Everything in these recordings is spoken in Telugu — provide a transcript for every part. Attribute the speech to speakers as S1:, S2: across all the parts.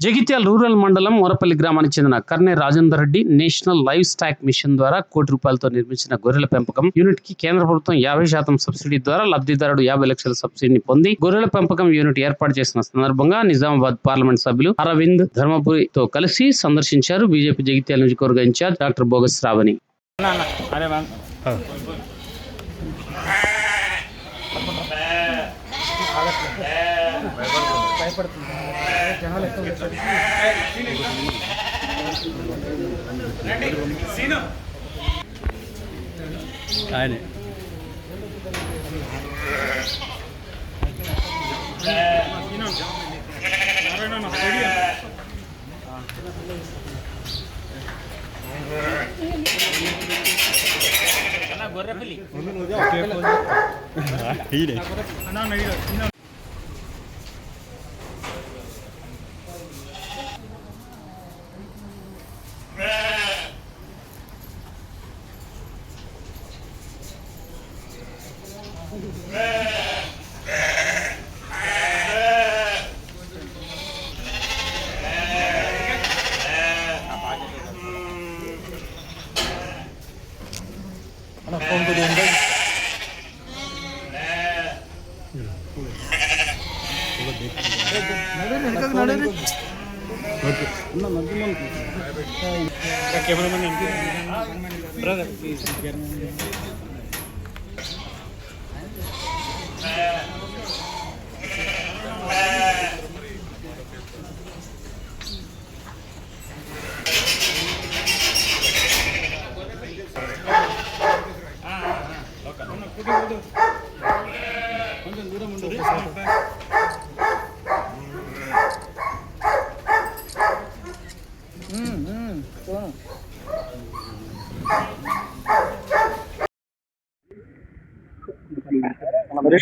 S1: జగిత్యాల రూరల్ మండలం మొరపల్లి గ్రామానికి చెందిన Karne Rajender Reddy national livestock mission ద్వారా ₹1,00,00,000తో నిర్మించిన గొర్రెల పెంపకం యూనిట్ కి కేంద్ర ప్రభుత్వం 50% సబ్సిడీ ద్వారా లబ్ధిదారుడు 50 లక్షల సబ్సిడీని పొంది గొర్రెల పెంపకం యూనిట్ ఏర్పాటు చేసిన సందర్భంగా నిజామాబాద్ పార్లమెంట్ సభ్యులు అరవింద్ ధర్మపురితో కలిసి సందర్శించారు బీజేపీ జగిత్యాల నియోజకవర్గ incharge doctor Bhogas Shravani.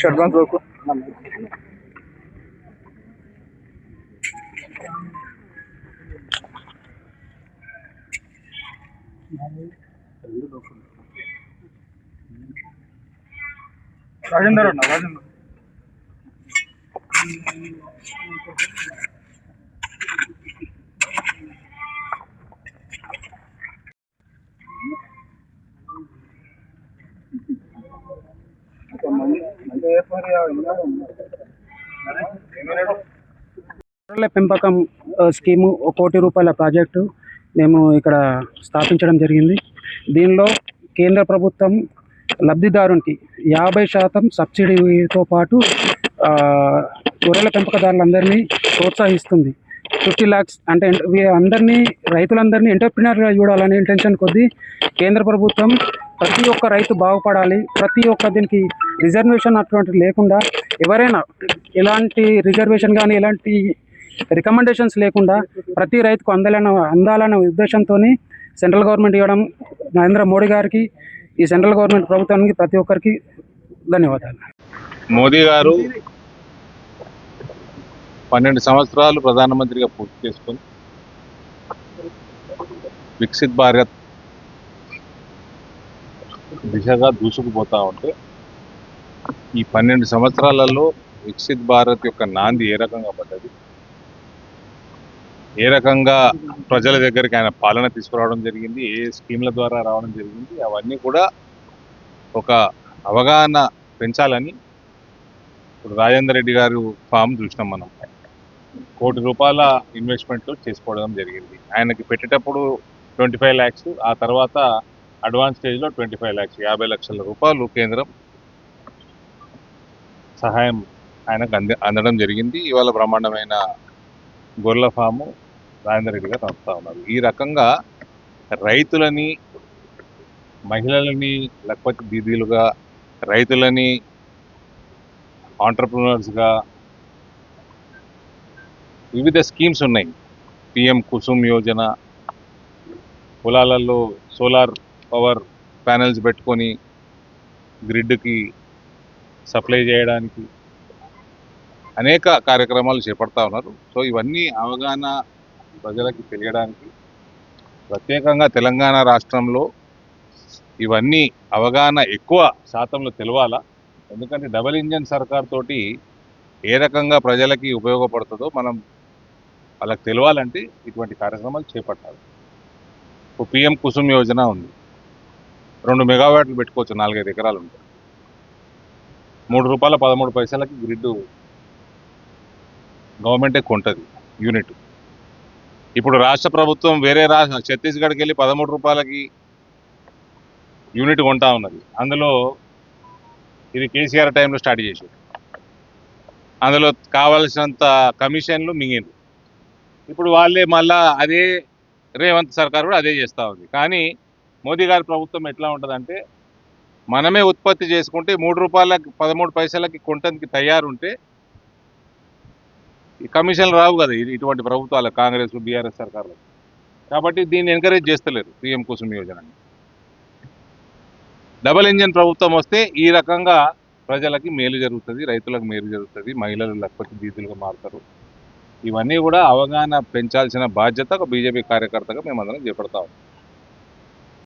S2: Advance వరకు రాజేందర్ అన్న రాజేందర్
S3: గొర్రెల పెంపకం స్కీము ₹1,00,00,000 ప్రాజెక్టు మేము ఇక్కడ స్థాపించడం జరిగింది. దీనిలో కేంద్ర ప్రభుత్వం లబ్ధిదారునికి 50% సబ్సిడీతో పాటు గొర్రెల పెంపకదారులందరినీ ప్రోత్సహిస్తుంది. 50 lakhs అంటే అందరినీ రైతులందరినీ ఎంటర్‌ప్రెన్యూర్‌గా చూడాలనే ఇంటెన్షన్ కొద్దీ కేంద్ర ప్రభుత్వం ప్రతి ఒక్క రైతు బాగుపడాలి, ప్రతి ఒక్క దీనికి రిజర్వేషన్ అటువంటిది లేకుండా ఎవరైనా ఎలాంటి రిజర్వేషన్ కానీ ఎలాంటి రికమెండేషన్స్ లేకుండా ప్రతి రైతుకు అందాలన్న ఉద్దేశంతో సెంట్రల్ గవర్నమెంట్ ఇవ్వడం నరేంద్ర మోడీ గారికి, ఈ సెంట్రల్ గవర్నమెంట్ ప్రభుత్వానికి ప్రతి ఒక్కరికి ధన్యవాదాలు.
S4: మోదీ గారు 12 సంవత్సరాలు ప్రధానమంత్రిగా పూర్తి చేసుకొని వికసిత్ భారత్ దిశగా దూసుకుపోతూ ఉంటే ఈ 12 సంవత్సరాలలో వికసిత్ భారత్ యొక్క నాంది ఏ రకంగా పడ్డది, ఏ రకంగా ప్రజల దగ్గరికి ఆయన పాలన తీసుకురావడం జరిగింది, ఏ స్కీమ్ల ద్వారా రావడం జరిగింది, అవన్నీ కూడా ఒక అవగాహన పెంచాలని ఇప్పుడు రాజేందర్ రెడ్డి గారు ఫామ్ చూసినాం. మనం ₹1,00,00,000 ఇన్వెస్ట్మెంట్ చేసుకోవడం జరిగింది. ఆయనకి పెట్టేటప్పుడు 25 lakhs, ఆ తర్వాత అడ్వాన్స్ స్టేజ్లో 25 lakhs, 50 లక్షల రూపాయలు కేంద్రం సహాయం ఆయనకు అందడం జరిగింది. ఇవాళ బ్రహ్మాండమైన గొర్రెల ఫాము రాజేందర్ రెడ్డి గారు నడుపుతా ఉన్నారు. ఈ రకంగా రైతులని, మహిళలని లక్పతి దీదీలుగా, రైతులని ఆంటర్ప్రినర్స్గా వివిధ స్కీమ్స్ ఉన్నాయి. PM కుసుమ్ యోజన, పొలాలలో సోలార్ పవర్ ప్యానెల్స్ పెట్టుకొని గ్రిడ్కి సప్లై చేయడానికి అనేక కార్యక్రమాలు చేపడతా ఉన్నారు. సో ఇవన్నీ అవగాహన ప్రజలకు తెలియడానికి ప్రత్యేకంగా తెలంగాణ రాష్ట్రంలో ఇవన్నీ అవగాహన ఎక్కువ శాతంలో తెలవాలా. ఎందుకంటే డబుల్ ఇంజన్ సర్కార్ తోటి ఏ రకంగా ప్రజలకి ఉపయోగపడుతుందో మనం వాళ్ళకి తెలియాలంటే ఇటువంటి కార్యక్రమాలు చేపట్టాలి. ఒక పిఎం కుసుమ్ యోజన ఉంది, 2 మెగావాట్లు పెట్టుకోవచ్చు, 4-5 ఎకరాలు ఉంటాయి. ₹3.13 గ్రిడ్ గవర్నమెంటే కొంటది యూనిట్. ఇప్పుడు రాష్ట్ర ప్రభుత్వం వేరే ఛత్తీస్గఢ్కి వెళ్ళి ₹13 యూనిట్ కొంటా ఉన్నది. అందులో ఇది కేసీఆర్ టైంలో స్టార్ట్ చేశారు. అందులో కావాల్సినంత కమిషన్లు మింగింది. ఇప్పుడు వాళ్ళే మళ్ళా అదే రేవంత్ సర్కార్ కూడా అదే చేస్తూ ఉంది. కానీ మోదీ గారి ప్రభుత్వం ఎట్లా ఉంటుందంటే, మనమే ఉత్పత్తి చేసుకుంటే ₹3.13 కొంటానికి తయారుంటే ఈ కమిషన్లు రావు కదా ఇటువంటి ప్రభుత్వాలు, కాంగ్రెస్ బీఆర్ఎస్ సర్కార్లు. కాబట్టి దీన్ని ఎంకరేజ్ చేస్తలేరు పిఎం కుసుమ్ యోజనని. డబుల్ ఇంజిన్ ప్రభుత్వం వస్తే ఈ రకంగా ప్రజలకి మేలు జరుగుతుంది, రైతులకు మేలు జరుగుతుంది, మహిళలు లక్షపతి దీదులుగా మారుతారు. ఇవన్నీ కూడా అవగాహన పెంచాల్సిన బాధ్యత ఒక బీజేపీ కార్యకర్తగా మేమందరం చేపడతాం.